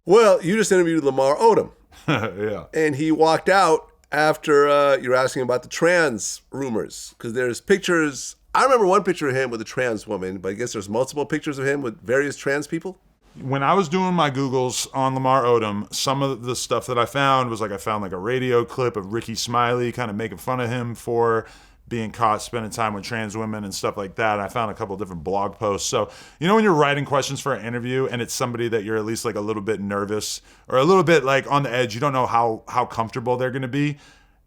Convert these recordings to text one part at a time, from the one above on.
Well, you just interviewed Lamar Odom. Yeah. And he walked out after you were asking about the trans rumors. Because there's pictures. I remember one picture of him with a trans woman, but I guess there's multiple pictures of him with various trans people. When I was doing my Googles on Lamar Odom, some of the stuff that I found was I found a radio clip of Ricky Smiley kind of making fun of him for being caught spending time with trans women and stuff like that. I found a couple of different blog posts. So, when you're writing questions for an interview and it's somebody that you're at least a little bit nervous or a little bit on the edge, you don't know how comfortable they're going to be.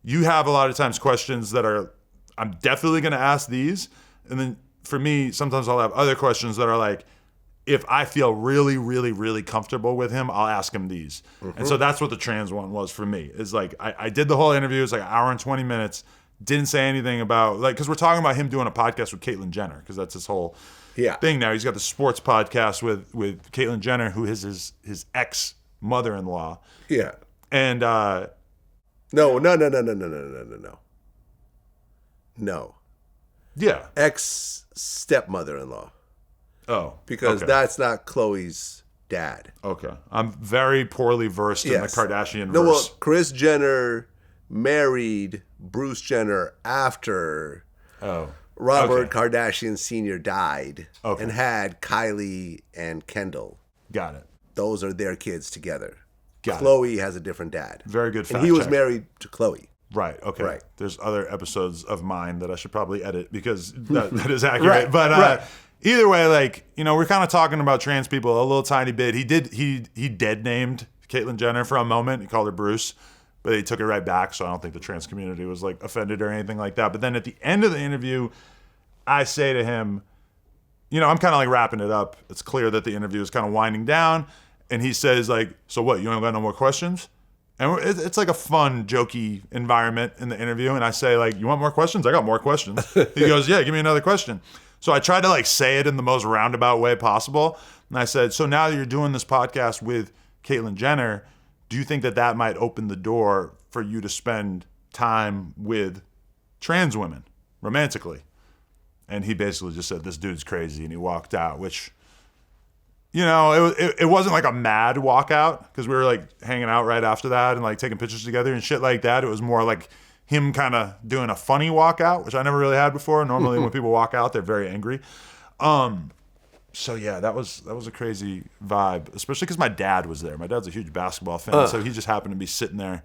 You have a lot of times questions that are, I'm definitely going to ask these. And then for me, sometimes I'll have other questions that are if I feel really, really, really comfortable with him, I'll ask him these. Mm-hmm. And so that's what the trans one was for me. Is I did the whole interview. It's an hour and 20 minutes. Didn't say anything about, because we're talking about him doing a podcast with Caitlyn Jenner, because that's his whole thing now. He's got the sports podcast with Caitlyn Jenner, who is his ex-mother-in-law. Yeah. And No. Yeah. Ex-stepmother-in-law. Oh. Because that's not Khloe's dad. Okay. I'm very poorly versed in the Kardashian verse. No, well, Kris Jenner married Bruce Jenner after Robert Kardashian Sr. died and had Kylie and Kendall. Got it. Those are their kids together. Got Khloe has a different dad. Very good fact And he was check. married to Khloe. Right. Okay. Right. There's other episodes of mine that I should probably edit because that is accurate. Right. But either way, we're kind of talking about trans people a little tiny bit. He dead named Caitlyn Jenner for a moment. He called her Bruce, but he took it right back. So I don't think the trans community was offended or anything like that. But then at the end of the interview, I say to him, I'm kind of wrapping it up. It's clear that the interview is kind of winding down. And he says so what, you ain't got no more questions? And it's a fun, jokey environment in the interview. And I say, you want more questions? I got more questions. He goes, yeah, give me another question. So I tried to say it in the most roundabout way possible. And I said, so now that you're doing this podcast with Caitlyn Jenner, do you think that might open the door for you to spend time with trans women romantically? And he basically just said, this dude's crazy. And he walked out, which... it wasn't a mad walkout because we were hanging out right after that and taking pictures together and shit like that. It was more him kind of doing a funny walkout, which I never really had before. Normally when people walk out, they're very angry. So yeah, that was a crazy vibe, especially because my dad was there. My dad's a huge basketball fan, so he just happened to be sitting there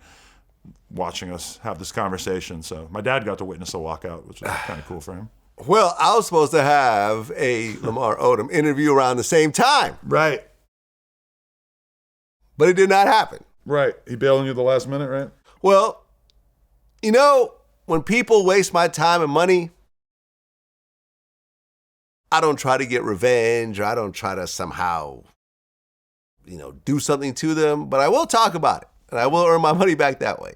watching us have this conversation. So my dad got to witness a walkout, which was kind of cool for him. Well, I was supposed to have a Lamar Odom interview around the same time. Right. But it did not happen. Right. He bailed on you at the last minute, right? Well, when people waste my time and money, I don't try to get revenge or I don't try to somehow, do something to them, but I will talk about it and I will earn my money back that way.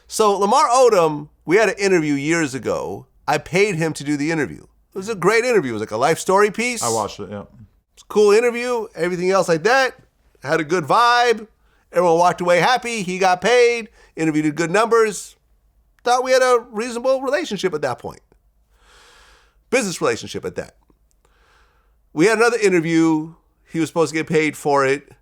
So Lamar Odom, we had an interview years ago. I paid him to do the interview. It was a great interview. It was a life story piece. I watched it, yeah. It's a cool interview, everything else like that. Had a good vibe. Everyone walked away happy. He got paid. Interview did good numbers. Thought we had a reasonable relationship at that point. Business relationship at that. We had another interview. He was supposed to get paid for it.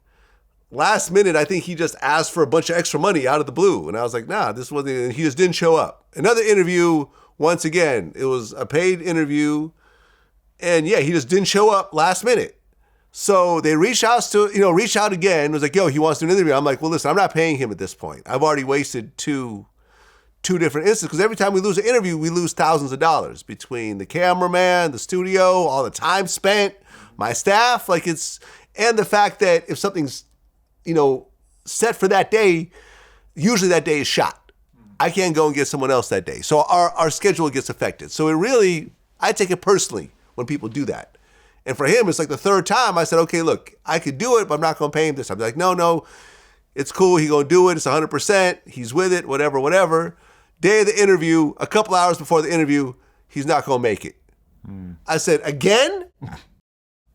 Last minute, I think he just asked for a bunch of extra money out of the blue. And I was like, nah, this wasn't, he just didn't show up. Another interview, once again, it was a paid interview. And yeah, he just didn't show up last minute. So they reached out again. It was like, yo, he wants to do an interview. I'm like, well, listen, I'm not paying him at this point. I've already wasted two different instances. Because every time we lose an interview, we lose thousands of dollars between the cameraman, the studio, all the time spent, my staff. And the fact that if something's, set for that day, usually that day is shot. I can't go and get someone else that day. So our schedule gets affected. So I take it personally when people do that. And for him, it's the third time I said, okay, look, I could do it, but I'm not going to pay him this. I'm like, no, it's cool. He's going to do it. It's 100%. He's with it, whatever. Day of the interview, a couple hours before the interview, he's not going to make it. I said, again?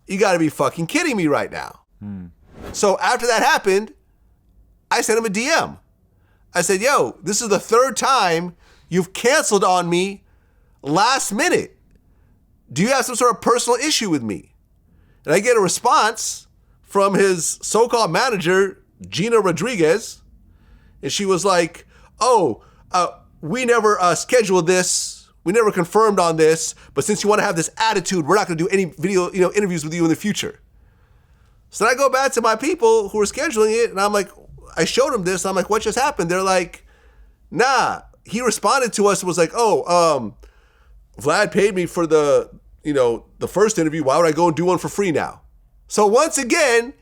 You got to be fucking kidding me right now. So after that happened, I sent him a DM. I said, yo, this is the third time you've canceled on me last minute. Do you have some sort of personal issue with me? And I get a response from his so-called manager Gina Rodriguez, and she was like, "Oh, we never scheduled this. We never confirmed on this. But since you want to have this attitude, we're not going to do any video, interviews with you in the future." So then I go back to my people who were scheduling it, and I'm like, I showed them this. I'm like, "What just happened?" They're like, "Nah." He responded to us and was like, "Oh, Vlad paid me for the first interview. Why would I go and do one for free now?" So once again,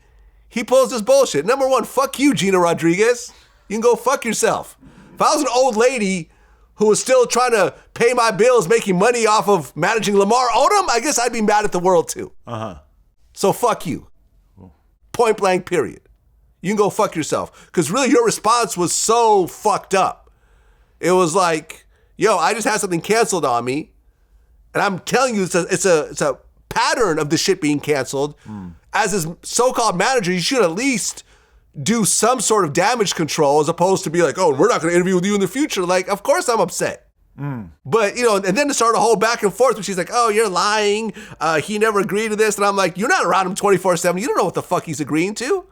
he pulls this bullshit. Number one, fuck you, Gina Rodriguez. You can go fuck yourself. If I was an old lady who was still trying to pay my bills, making money off of managing Lamar Odom, I guess I'd be mad at the world too. So fuck you. Point blank, period. You can go fuck yourself. Because really your response was so fucked up. It was like, yo, I just had something canceled on me. And I'm telling you, it's a pattern of the shit being canceled. As his so-called manager, you should at least do some sort of damage control as opposed to be like, "Oh, we're not going to interview with you in the future." Like, of course I'm upset. But, and then to start a whole back and forth where she's like, "Oh, you're lying. He never agreed to this." And I'm like, you're not around him 24/7. You don't know what the fuck he's agreeing to.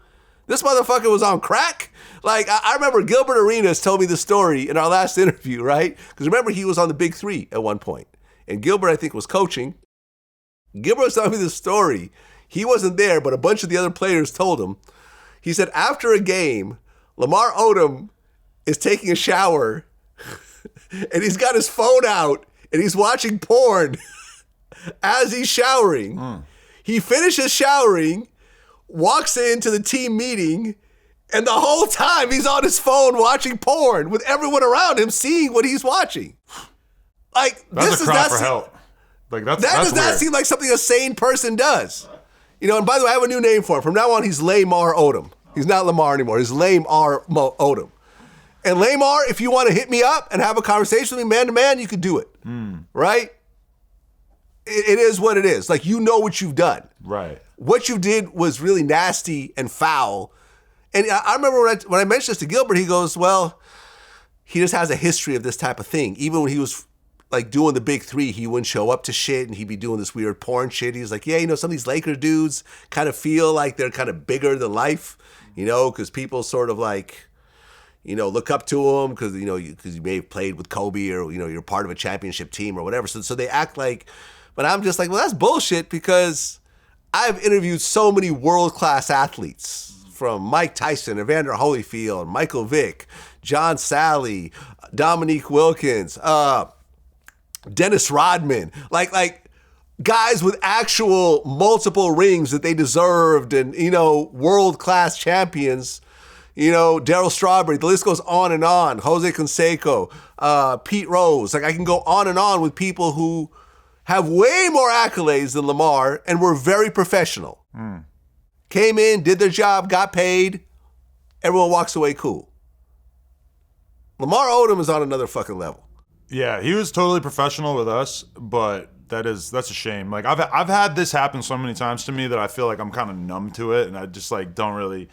This motherfucker was on crack. Like, I remember Gilbert Arenas told me the story in our last interview, right? Because remember, he was on the Big Three at one point. And Gilbert, I think, was coaching. Gilbert was telling me this story. He wasn't there, but a bunch of the other players told him. He said after a game, Lamar Odom is taking a shower and he's got his phone out and he's watching porn as he's showering. He finishes showering, walks into the team meeting, and the whole time he's on his phone watching porn with everyone around him seeing what he's watching. Like, that's a cry for help. Like, that does not seem like something a sane person does. And by the way, I have a new name for him. From now on, he's Lamar Odom. He's not Lamar anymore. He's Lamar Odom. And Lamar, if you want to hit me up and have a conversation with me man to man, you could do it. Right? It is what it is. Like, you know what you've done. Right. What you did was really nasty and foul. And I remember when I mentioned this to Gilbert, he goes, well, he just has a history of this type of thing. Even when he was like doing the Big Three, he wouldn't show up to shit and he'd be doing this weird porn shit. He's like, yeah, some of these Lakers dudes kind of feel like they're kind of bigger than life, because people sort of like, look up to them because, because you may have played with Kobe or, you're part of a championship team or whatever. So they act like, but I'm just like, well, that's bullshit because I've interviewed so many world-class athletes from Mike Tyson, Evander Holyfield, Michael Vick, John Sally, Dominique Wilkins, Dennis Rodman, like guys with actual multiple rings that they deserved and, world-class champions, Darryl Strawberry, the list goes on and on, Jose Canseco, Pete Rose. Like, I can go on and on with people who have way more accolades than Lamar and were very professional. Came in, did their job, got paid, everyone walks away cool. Lamar Odom is on another fucking level. Yeah, he was totally professional with us, but that's a shame. Like, I've had this happen so many times to me that I feel like I'm kind of numb to it, and I just like don't really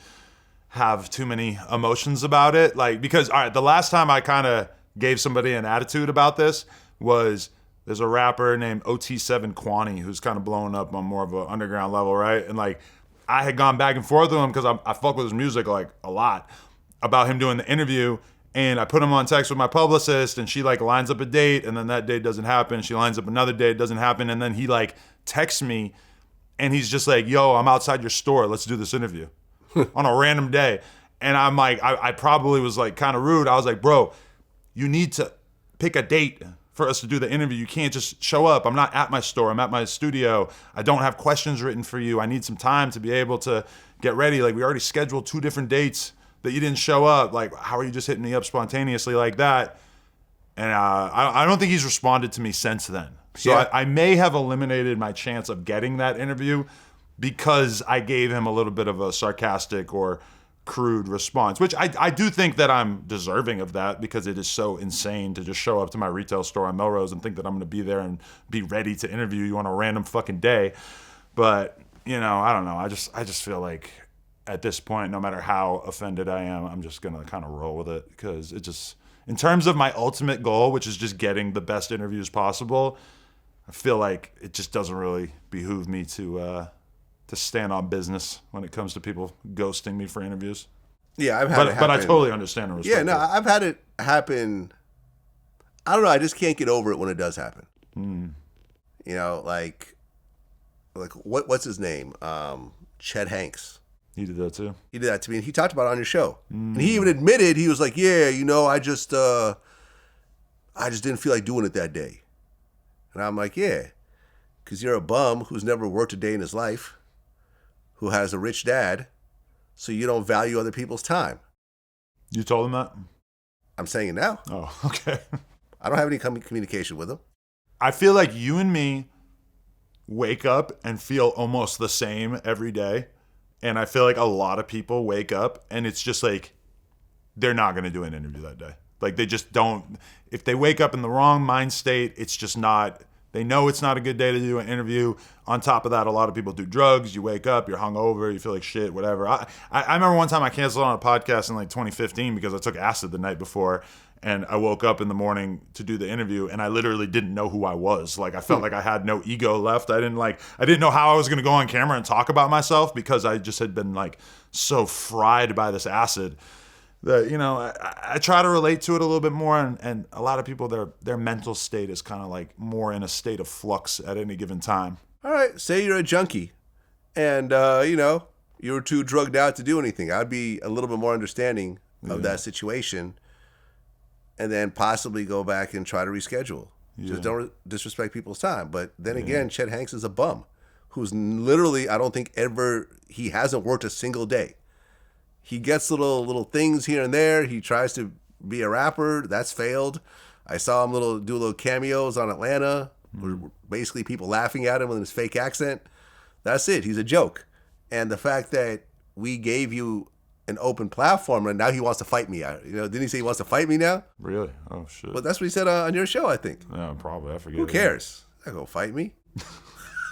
have too many emotions about it. Like, because all right, the last time I kind of gave somebody an attitude about this was there's a rapper named OT7 Kwani who's kind of blowing up on more of an underground level, right? And like, I had gone back and forth with him because I fuck with his music like a lot about him doing the interview. And I put him on text with my publicist and she like lines up a date and then that date doesn't happen. She lines up another date, it doesn't happen. And then he like texts me and he's just like, yo, I'm outside your store. Let's do this interview on a random day. And I'm like, I probably was like kind of rude. I was like, bro, you need to pick a date for us to do the interview. You can't just show up. I'm not at my store. I'm at my studio. I don't have questions written for you. I need some time to be able to get ready. Like, we already scheduled 2 different dates that you didn't show up. Like, how are you just hitting me up spontaneously like that? And I don't think he's responded to me since then. So yeah. I may have eliminated my chance of getting that interview because I gave him a little bit of a sarcastic or crude response, which I do think that I'm deserving of that because it is so insane to just show up to my retail store on Melrose and think that I'm going to be there and be ready to interview you on a random fucking day. But, I don't know. I just feel like at this point, no matter how offended I am, I'm just going to kind of roll with it because it just, in terms of my ultimate goal, which is just getting the best interviews possible, I feel like it just doesn't really behoove me to stand on business when it comes to people ghosting me for interviews. Yeah, I've had it happen. But I totally understand and respect Yeah, no, I've had it happen. I don't know. I just can't get over it when it does happen. You know, like what's his name? Chet Hanks. He did that too. He did that to me, and he talked about it on your show. And he even admitted, he was like, "Yeah, you know, I just didn't feel like doing it that day." And I'm like, "Yeah, because you're a bum who's never worked a day in his life, who has a rich dad, so you don't value other people's time." You told him that? I'm saying it now. Oh, okay. I don't have any communication with him. I feel like you and me wake up and feel almost the same every day. And I feel like a lot of people wake up and it's just like they're not going to do an interview that day. Like they just don't. If they wake up in the wrong mind state, it's just not. They know it's not a good day to do an interview. On top of that, a lot of people do drugs. You wake up, you're hungover, you feel like shit, whatever. I remember one time I canceled on a podcast in like 2015 because I took acid the night before. And I woke up in the morning to do the interview, and I literally didn't know who I was. Like I felt like I had no ego left. I didn't know how I was going to go on camera and talk about myself because I just had been like so fried by this acid that, you know, I try to relate to it a little bit more. And a lot of people, their mental state is kind of like more in a state of flux at any given time. All right, say you're a junkie, and you know, you were too drugged out to do anything. I'd be a little bit more understanding of that situation. And then possibly go back and try to reschedule. Just don't disrespect people's time. But then again, Chet Hanks is a bum who's literally, I don't think he hasn't worked a single day. He gets little things here and there. He tries to be a rapper. That's failed. I saw him do little cameos on Atlanta, where basically people laughing at him with his fake accent. That's it. He's a joke. And the fact that we gave you an open platform, and now he wants to fight me. You know, didn't he say he wants to fight me now? Really? Oh shit. But that's what he said on your show, I think. Yeah, probably. I forget. Who cares? Not gonna fight me.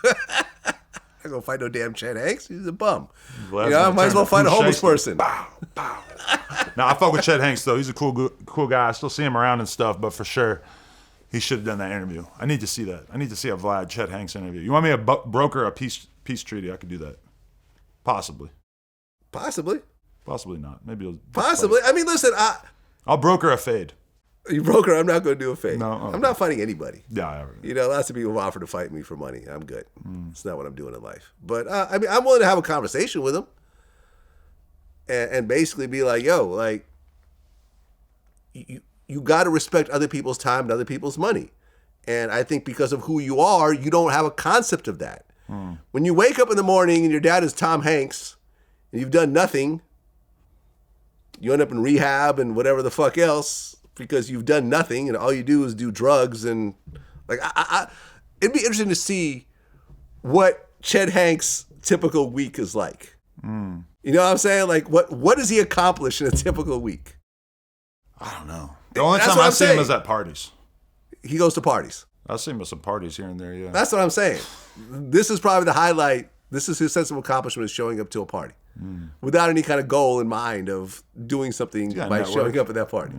Not gonna fight no damn Chet Hanks. He's a bum. You know, I might as well fight a homeless person. Bow, bow. Now I fuck with Chet Hanks though. He's a cool guy. I still see him around and stuff, but for sure, he should have done that interview. I need to see that. I need to see a Vlad Chet Hanks interview. You want me to broker a peace treaty? I could do that. Possibly. Possibly not. Maybe possibly. I mean, listen, I'll broker a fade. You broker. I'm not going to do a fade. No, okay. I'm not fighting anybody. Yeah. You know, lots of people have offered to fight me for money. I'm good. It's not what I'm doing in life. But I mean, I'm willing to have a conversation with him, and basically be like, yo, like, you got to respect other people's time and other people's money. And I think because of who you are, you don't have a concept of that. When you wake up in the morning and your dad is Tom Hanks, and you've done nothing. You end up in rehab and whatever the fuck else because you've done nothing and all you do is do drugs and like it'd be interesting to see what Chet Hanks' typical week is like. You know what I'm saying? Like what does he accomplish in a typical week? I don't know. The only time I see him is at parties. He goes to parties. I've seen him at some parties here and there, yeah. That's what I'm saying. This is probably the highlight. This is his sense of accomplishment, is showing up to a party without any kind of goal in mind of doing something by showing up at that party.